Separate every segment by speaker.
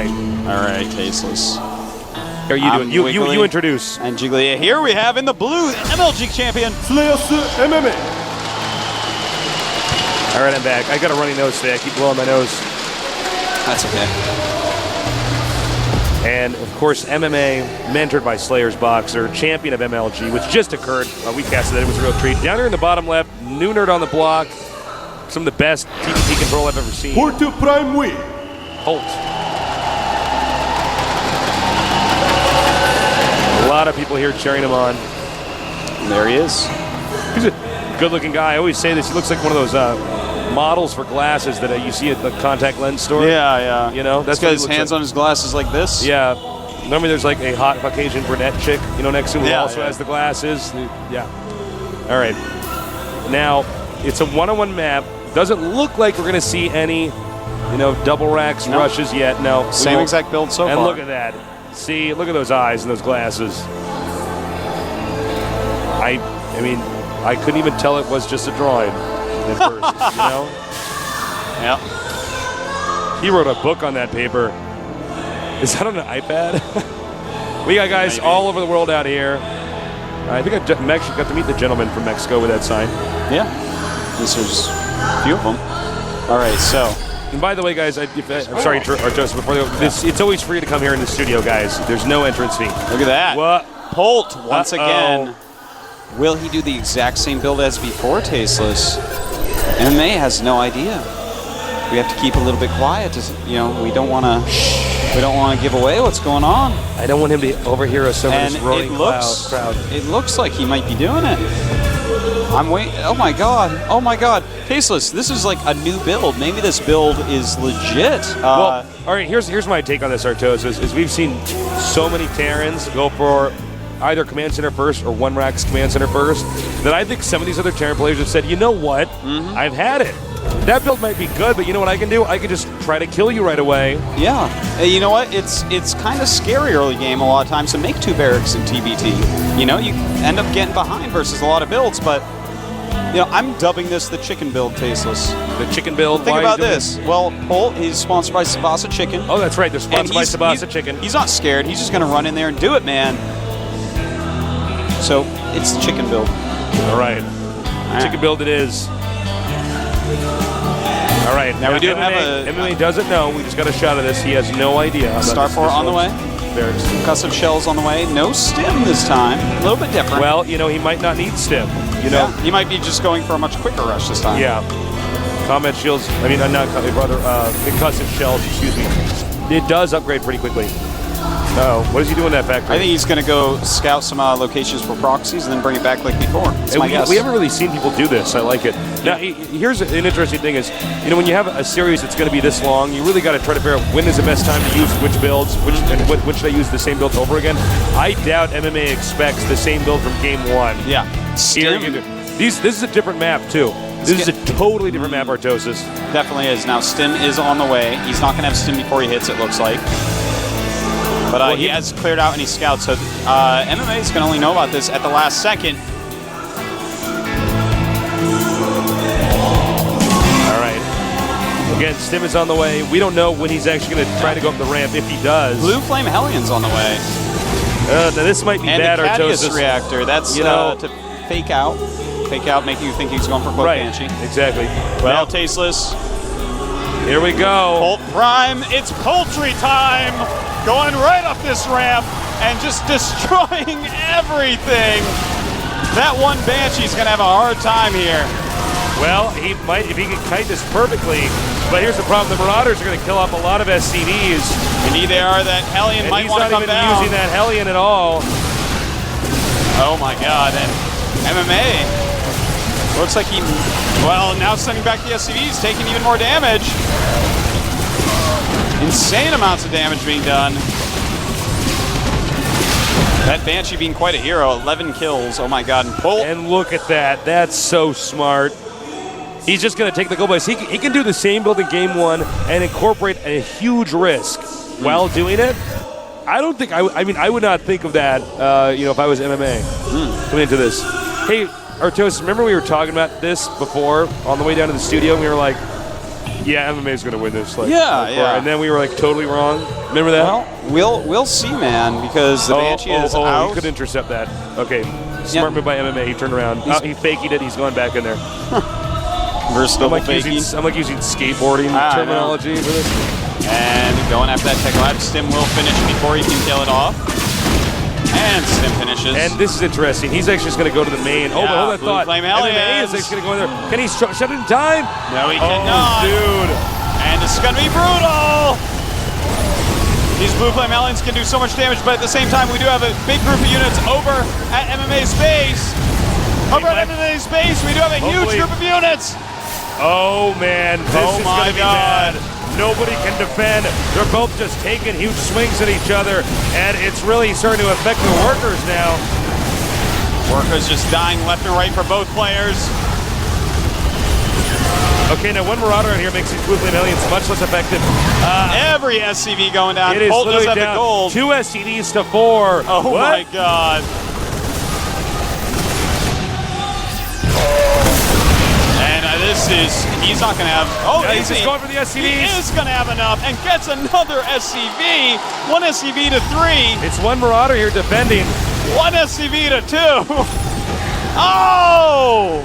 Speaker 1: right.
Speaker 2: All right, Tasteless.
Speaker 1: How are you doing? You introduce.
Speaker 2: And Jiggly. Here we have in the blue MLG champion,
Speaker 3: MMA.
Speaker 1: All right, I'm back. I got a runny nose today. I keep blowing my nose.
Speaker 2: That's okay.
Speaker 1: And, of course, MMA, mentored by Slayer's Boxer, champion of MLG, which just occurred. We casted that. It was a real treat. Down here in the bottom left, New Nerd on the block. Some of the best TBT control I've ever seen.
Speaker 3: Porto Prime Wii.
Speaker 1: Polt. A lot of people here cheering him on.
Speaker 2: And there he is.
Speaker 1: He's a good-looking guy. I always say this. He looks like one of those models for glasses that you see at the contact lens store.
Speaker 2: Yeah.
Speaker 1: You know,
Speaker 2: that's got his hands on his glasses like this.
Speaker 1: Yeah. Normally there's like a hot Caucasian brunette chick, next to him who also has the glasses. Yeah. All right. Now, it's a one-on-one map. Doesn't look like we're going to see any, double racks, rushes yet. No.
Speaker 2: Same exact build so far.
Speaker 1: And look at that. See, look at those eyes and those glasses. I mean, I couldn't even tell it was just a drawing at first,
Speaker 2: Yeah.
Speaker 1: He wrote a book on that paper. Is that on an iPad? We got guys all over the world out here. I think I actually got to meet the gentleman from Mexico with that sign.
Speaker 2: Yeah. There's a few of them. All right, so.
Speaker 1: And by the way, guys, I'm sorry, Artos, before they go, it's always free to come here in the studio, guys. There's no entrance fee.
Speaker 2: Look at that.
Speaker 1: What?
Speaker 2: Polt, once again. Will he do the exact same build as before, Tasteless? MMA has no idea. We have to keep a little bit quiet. We don't want to give away what's going on.
Speaker 1: I don't want him to overhear us over this roaring crowd.
Speaker 2: It looks like he might be doing it. I'm waiting. Oh my god. Tasteless, this is like a new build. Maybe this build is legit.
Speaker 1: Well, all right, here's my take on this, Artos, is we've seen so many Terrans go for either Command Center first or One Rack's Command Center first that I think some of these other Terran players have said, you know what? I've had it. That build might be good, but you know what I can do? I can just try to kill you right away.
Speaker 2: Yeah. You know what? It's kind of scary early game a lot of times to make 2 barracks in TBT. You end up getting behind versus a lot of builds, but I'm dubbing this the chicken build, Tasteless.
Speaker 1: The chicken build?
Speaker 2: Think about this. Well, Polt, he's sponsored by Sabasa Chicken.
Speaker 1: Oh, that's right. They're sponsored by Sabasa Chicken.
Speaker 2: He's not scared. He's just going to run in there and do it, man. So, it's the chicken build.
Speaker 1: All right. Chicken build it is. All right.
Speaker 2: Now we do have
Speaker 1: MMA doesn't know. We just got a shot of this. He has no idea.
Speaker 2: Star 4 on the way.
Speaker 1: Barracks.
Speaker 2: Concussive shells on the way. No stim this time. A little bit different.
Speaker 1: Well, he might not need stim.
Speaker 2: Yeah, he might be just going for a much quicker rush this time.
Speaker 1: Yeah. Combat shields. I mean, not concussive shells. Excuse me. It does upgrade pretty quickly. Oh, what does he do in that factory?
Speaker 2: I think he's going to go scout some locations for proxies and then bring it back like before. That's my guess.
Speaker 1: We haven't really seen people do this. I like it. Now, here's an interesting thing is, when you have a series that's going to be this long, you really got to try to figure out when is the best time to use which builds, when should I use the same builds over again. I doubt MMA expects the same build from game 1.
Speaker 2: Yeah.
Speaker 1: This is a different map, too. This is a totally different map, Artosis.
Speaker 2: Definitely is. Now, Stim is on the way. He's not going to have Stim before he hits, it looks like. But he has cleared out any scouts, so MMA is going to only know about this at the last second.
Speaker 1: All right. Again, Stim is on the way. We don't know when he's actually going to try to go up the ramp, if he does.
Speaker 2: Blue Flame Hellion's on the way.
Speaker 1: Now this might be bad, Artosis.
Speaker 2: And the Cadius reactor, that's to fake out. Fake out, make you think he's going for Cloak Banshee.
Speaker 1: Exactly.
Speaker 2: Well, Tasteless.
Speaker 1: Here we go.
Speaker 2: Polt Prime, it's poultry time! Going right up this ramp and just destroying everything. That one Banshee's gonna have a hard time here.
Speaker 1: Well, he might if he can kite this perfectly. But here's the problem: the Marauders are gonna kill off a lot of SCVs.
Speaker 2: Indeed, they are. That Hellion might want to come down.
Speaker 1: He's not even using that Hellion at all.
Speaker 2: Oh my God! And MMA looks like now sending back the SCVs, taking even more damage. Insane amounts of damage being done. That Banshee being quite a hero, 11 kills, oh my God.
Speaker 1: And look at that, that's so smart. He's just gonna take the gold boys. He can do the same build in game 1 and incorporate a huge risk while doing it. I don't think, I would not think of that, if I was MMA coming into this. Hey, Artos, remember we were talking about this before on the way down to the studio? And we were like, yeah, MMA is going to win this. Like,
Speaker 2: Yeah.
Speaker 1: And then we were like totally wrong. Remember that?
Speaker 2: Well, we'll see, man, because the Banshee is out.
Speaker 1: He could intercept that. Okay, smart move by MMA. He turned around. He faked it. He's going back in there.
Speaker 2: Versatile
Speaker 1: I'm like using skateboarding terminology for this.
Speaker 2: And going after that tech lab. Stim will finish before he can kill it off. And Stim finishes.
Speaker 1: And this is interesting. He's actually just going to go to the main. Oh, but hold that thought. MMA is actually going to go in there. Can he shut it in time?
Speaker 2: No, he cannot.
Speaker 1: Dude.
Speaker 2: And this is going to be brutal. These blue flame aliens can do so much damage, but at the same time, we do have a big group of units over at MMA's base. Over at MMA's base, we do have a huge group of units.
Speaker 1: Oh, man. This is going to be bad. Nobody can defend. They're both just taking huge swings at each other, and it's really starting to affect the workers now.
Speaker 2: Workers just dying left and right for both players.
Speaker 1: Okay, now one Marauder out here makes these blue flame aliens much less effective.
Speaker 2: Every SCV going down.
Speaker 1: It is
Speaker 2: Polt does have
Speaker 1: down.
Speaker 2: the gold.
Speaker 1: 2 SCVs to 4.
Speaker 2: Oh my God. And he's not going to have,
Speaker 1: he's just going for the SCVs.
Speaker 2: He is going to have enough and gets another SCV. 1 SCV to 3.
Speaker 1: It's one Marauder here defending.
Speaker 2: 1 SCV to 2. Oh!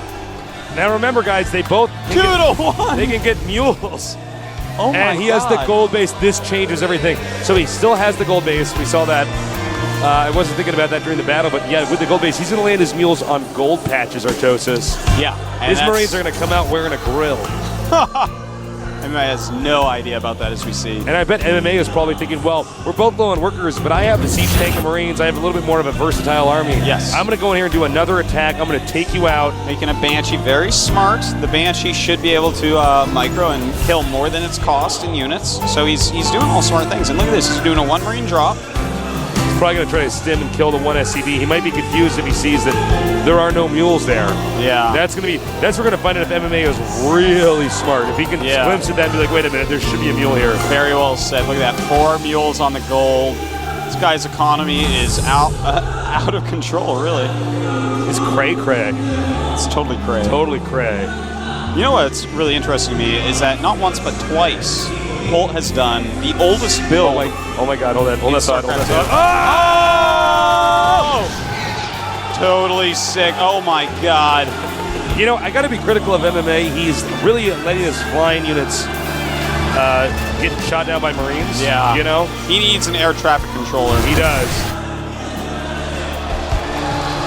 Speaker 1: Now remember, guys, they both
Speaker 2: 2 to 1.
Speaker 1: They can get mules.
Speaker 2: Oh my
Speaker 1: And he has the gold base. This changes everything. So he still has the gold base. We saw that. I wasn't thinking about that during the battle, but yeah, with the gold base, he's going to land his mules on gold patches, Artosis.
Speaker 2: Yeah.
Speaker 1: His Marines are going to come out wearing a grill.
Speaker 2: MMA has no idea about that, as we see.
Speaker 1: And I bet MMA is probably thinking, well, we're both low on workers, but I have the siege tank and Marines. I have a little bit more of a versatile army.
Speaker 2: Yes.
Speaker 1: I'm going to go in here and do another attack. I'm going to take you out.
Speaker 2: Making a Banshee very smart. The Banshee should be able to micro and kill more than its cost in units. So he's doing all smart things. And look at this. He's doing a 1 Marine drop.
Speaker 1: He's probably going to try to stim and kill the 1 SCV. He might be confused if he sees that there are no mules there.
Speaker 2: Yeah.
Speaker 1: That's we're going to find out if MMA is really smart. If he can glimpse at that and be like, wait a minute, there should be a mule here.
Speaker 2: Very well said. Look at that. 4 mules on the gold. This guy's economy is out of control, really.
Speaker 1: It's cray-cray.
Speaker 2: It's totally cray.
Speaker 1: Totally cray.
Speaker 2: You know what's really interesting to me is that not once but twice, Polt has done the oldest build.
Speaker 1: Oh my God, hold that thought.
Speaker 2: Oh! Totally sick. Oh my God.
Speaker 1: You know, I got to be critical of MMA. He's really letting his flying units get shot down by Marines.
Speaker 2: Yeah.
Speaker 1: You know?
Speaker 2: He needs an air traffic controller.
Speaker 1: He does.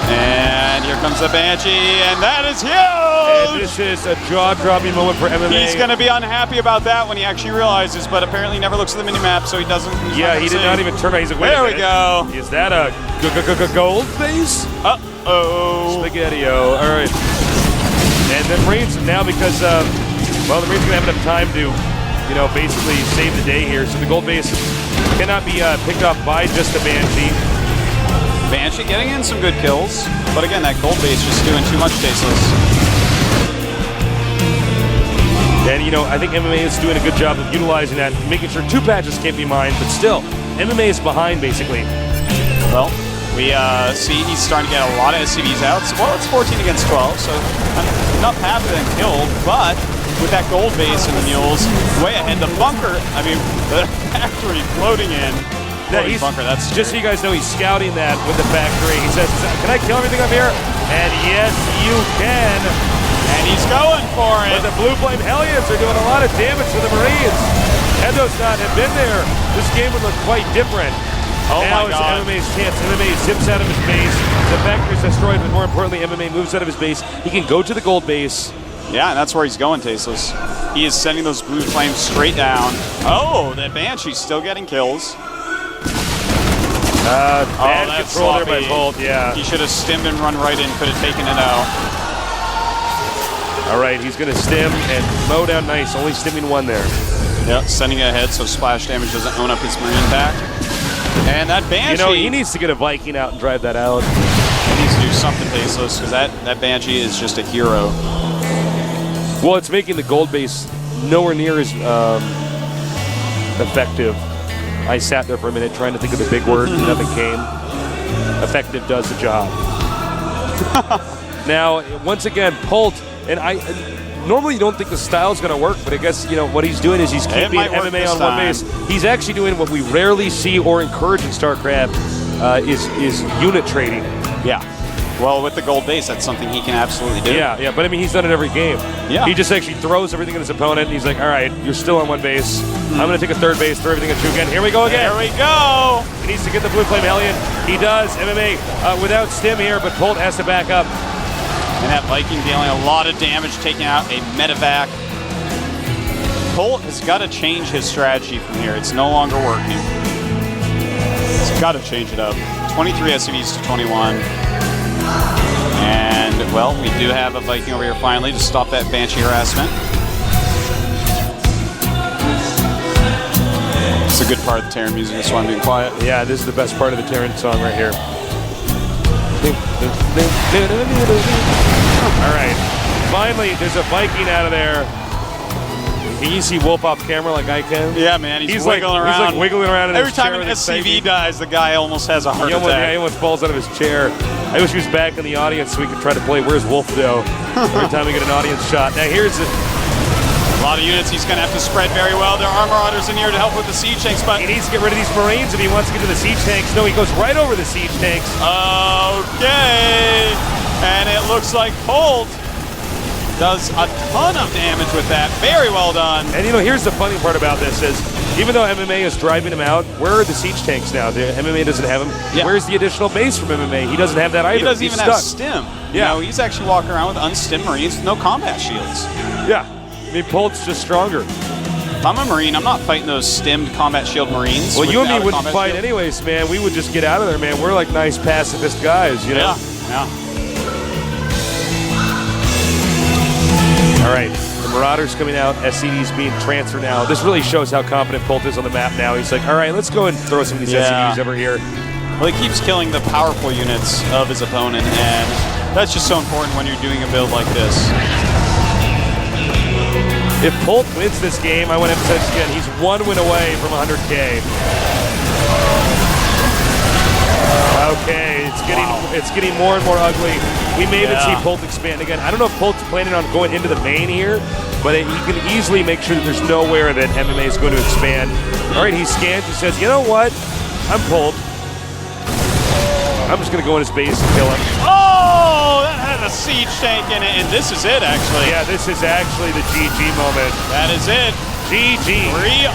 Speaker 2: And here comes the Banshee, and that is huge!
Speaker 1: And this is a jaw-dropping moment for MMA.
Speaker 2: He's going to be unhappy about that when he actually realizes, but apparently he never looks at the minimap, so he doesn't.
Speaker 1: Yeah, he did not even turn around. He's like, wait
Speaker 2: there
Speaker 1: a minute.
Speaker 2: We go.
Speaker 1: Is that a gold base?
Speaker 2: Uh-oh.
Speaker 1: Spaghetti-o. All right. And then Marines now, because, the Marines are going to have enough time to, basically save the day here. So the gold base cannot be picked up by just the Banshee.
Speaker 2: Banshee getting in some good kills, but again, that gold base just doing too much tasteless.
Speaker 1: And, I think MMA is doing a good job of utilizing that, making sure 2 patches can't be mined, but still, MMA is behind, basically.
Speaker 2: Well, we see he's starting to get a lot of SCVs out. Well, it's 14 against 12, so enough have been killed, but with that gold base and the mules, way ahead, the bunker, the factory floating in. Bunker, that's
Speaker 1: just so you guys know, he's scouting that with the factory. He says, can I kill everything up here? And yes, you can.
Speaker 2: And he's going for it.
Speaker 1: But the blue flame Hellions are doing a lot of damage to the Marines. Had those not have been there, this game would look quite different.
Speaker 2: Oh
Speaker 1: now
Speaker 2: my God.
Speaker 1: MMA's chance. MMA zips out of his base. The factory's destroyed, but more importantly, MMA moves out of his base. He can go to the gold base.
Speaker 2: Yeah, and that's where he's going, Tasteless. He is sending those blue flames straight down. Oh, that Banshee's still getting kills.
Speaker 1: Bad control there by Polt, yeah.
Speaker 2: He should have stimmed and run right in, could have taken it out.
Speaker 1: All right, he's going to stim and mow down nice, only stimming 1 there.
Speaker 2: Yep, sending it ahead so splash damage doesn't own up his Marine pack. And that Banshee...
Speaker 1: he needs to get a Viking out and drive that out.
Speaker 2: He needs to do something tasteless, because that Banshee is just a hero.
Speaker 1: Well, it's making the gold base nowhere near as effective. I sat there for a minute trying to think of the big word, and nothing came. Effective does the job. Now, once again, Polt, and normally you don't think the style's going to work, but I guess, you know, what he's doing is he's keeping MMA on one base. He's actually doing what we rarely see or encourage in StarCraft, is unit trading.
Speaker 2: Yeah. Well, with the gold base, that's something he can absolutely do.
Speaker 1: Yeah, but I mean, he's done it every game.
Speaker 2: Yeah.
Speaker 1: He just actually throws everything at his opponent, and he's like, all right, you're still on one base. I'm going to take a third base, throw everything at you again. Here we go again.
Speaker 2: There we go.
Speaker 1: He needs to get the Blue Flame Hellion. He does. MMA without stim here, but Polt has to back up.
Speaker 2: And that Viking dealing a lot of damage, taking out a medevac. Polt has got to change his strategy from here. It's no longer working. He's got to change it up. 23 SCVs to 21. And, well, we do have a Viking over here finally to stop that Banshee harassment. It's a good part of the Terran music, that's why I'm being quiet.
Speaker 1: Yeah, this is the best part of the Terran song right here. All right. Finally, there's a Viking out of there. Can you see Wolf off camera like I can?
Speaker 2: Yeah, man, he's wiggling around.
Speaker 1: He's like wiggling around in
Speaker 2: Every
Speaker 1: his
Speaker 2: time
Speaker 1: chair
Speaker 2: an SCV dies, the guy almost has a heart attack.
Speaker 1: Yeah, he almost falls out of his chair. I wish he was back in the audience so we could try to play Where's Wolf though every time we get an audience shot. Now here's it.
Speaker 2: A lot of units he's going to have to spread very well. There are marauders in here to help with the siege tanks, but
Speaker 1: he needs to get rid of these Marines if he wants to get to the siege tanks. No, he goes right over the siege tanks.
Speaker 2: Okay. And it looks like Polt does a ton of damage with that. Very well done.
Speaker 1: And you know, here's the funny part about this is, even though MMA is driving him out, where are the siege tanks now? The MMA doesn't have them.
Speaker 2: Yeah.
Speaker 1: Where's the additional base from MMA? He doesn't have that either.
Speaker 2: He doesn't
Speaker 1: He's
Speaker 2: even
Speaker 1: stuck.
Speaker 2: have stim.
Speaker 1: Yeah.
Speaker 2: You know, he's actually walking around with unstim Marines with no combat shields.
Speaker 1: Yeah. I mean, Polt's just stronger.
Speaker 2: If I'm a Marine, I'm not fighting those stimmed combat shield Marines.
Speaker 1: Well, you and me
Speaker 2: without a
Speaker 1: wouldn't
Speaker 2: combat
Speaker 1: fight
Speaker 2: shield.
Speaker 1: anyways, man. We would just get out of there, man. We're like nice pacifist guys, you know?
Speaker 2: Yeah.
Speaker 1: All right, the Marauders coming out, SCVs being transferred now. This really shows how confident Polt is on the map now. He's like, all right, let's go and throw some of these SCVs over here.
Speaker 2: Well, he keeps killing the powerful units of his opponent, and that's just so important when you're doing a build like this.
Speaker 1: If Polt wins this game, I want to emphasize again, he's 1 win away from 100K. Okay, it's getting more and more ugly. We may even see Polt expand again. I don't know if Polt's planning on going into the main here, but he can easily make sure that there's nowhere that MMA is going to expand. All right, he scans. He says, you know what? I'm Polt. I'm just going to go in his base and kill him.
Speaker 2: Oh, that had a siege tank in it, and this is it, actually.
Speaker 1: Yeah, this is actually the GG moment.
Speaker 2: That is it.
Speaker 1: GG.
Speaker 2: 3-0.